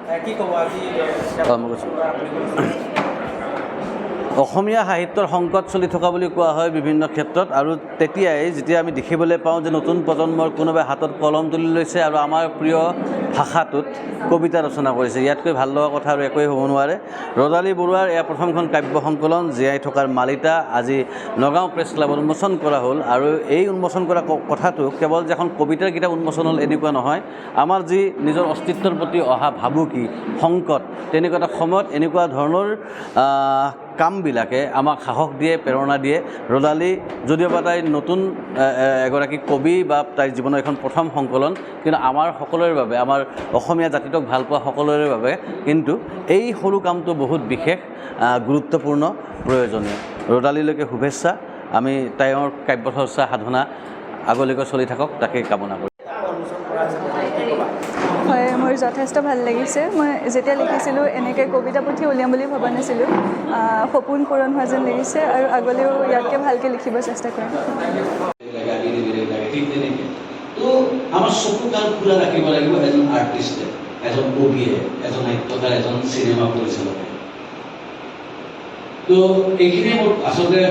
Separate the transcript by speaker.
Speaker 1: কি ক'ব আজি
Speaker 2: অসমীয়া সাহিত্যৰ সংকট চলি থকা বুলি কোৱা হয় বিভিন্ন ক্ষেত্ৰত আৰু তেতিয়াই যেতিয়া আমি দেখিবলৈ পাওঁ যে নতুন প্ৰজন্মৰ কোনোবাই হাতত কলম তুলি লৈছে আৰু আমাৰ প্ৰিয় ভাষাটোত কবিতা ৰচনা কৰিছে, ইয়াতকৈ ভাল লগা কথা আৰু একোৱেই হ'ব নোৱাৰে। ৰদালি বৰুৱাৰ এয়া প্ৰথমখন কাব্য সংকলন জীয়াই থকাৰ মালিতা আজি নগাঁও প্ৰেছ ক্লাবত উন্মোচন কৰা হ'ল। আৰু এই উন্মোচন কৰা কথাটো কেৱল যে এখন কবিতাৰ কিতাপ উন্মোচন হ'ল এনেকুৱা নহয়, আমাৰ যি নিজৰ অস্তিত্বৰ প্ৰতি অহা ভাবুকি সংকট তেনেকুৱা এটা সময়ত এনেকুৱা ধৰণৰ কামবিলাকে আমাক সাহস দিয়ে, প্ৰেৰণা দিয়ে। ৰদালি যদিওবা তাই নতুন এগৰাকী কবি বা তাইৰ জীৱনৰ এখন প্ৰথম সংকলন, কিন্তু আমাৰ সকলোৰে বাবে, আমাৰ অসমীয়া জাতিটোক ভাল পোৱা সকলোৰে বাবে কিন্তু এই সৰু কামটো বহুত বিশেষ, গুৰুত্বপূৰ্ণ, প্ৰয়োজনীয়। ৰদালিলৈকে শুভেচ্ছা। আমি তাইৰ কাব্য চৰ্চা সাধনা আগলৈকে চলি থাকক তাকে কামনা কৰোঁ।
Speaker 3: হয়, মোৰ যথেষ্ট ভাল লাগিছে। মই যেতিয়া লিখিছিলোঁ এনেকৈ কবিতা পুথি উলিয়াম বুলি ভবা নাছিলোঁ। সপোন পূৰণ হোৱা যেন লাগিছে আৰু আগলৈও ইয়াতকৈ ভালকৈ লিখিব চেষ্টা কৰিম।
Speaker 2: আমাৰ চকু কাণ খোলা ৰাখিব লাগিব এজন আৰ্টিষ্টে, এজন কবিয়ে, এজন নাট্যকাৰ, এজন চিনেমা পৰিচালকে। তো এইখিনি মোৰ আচলতে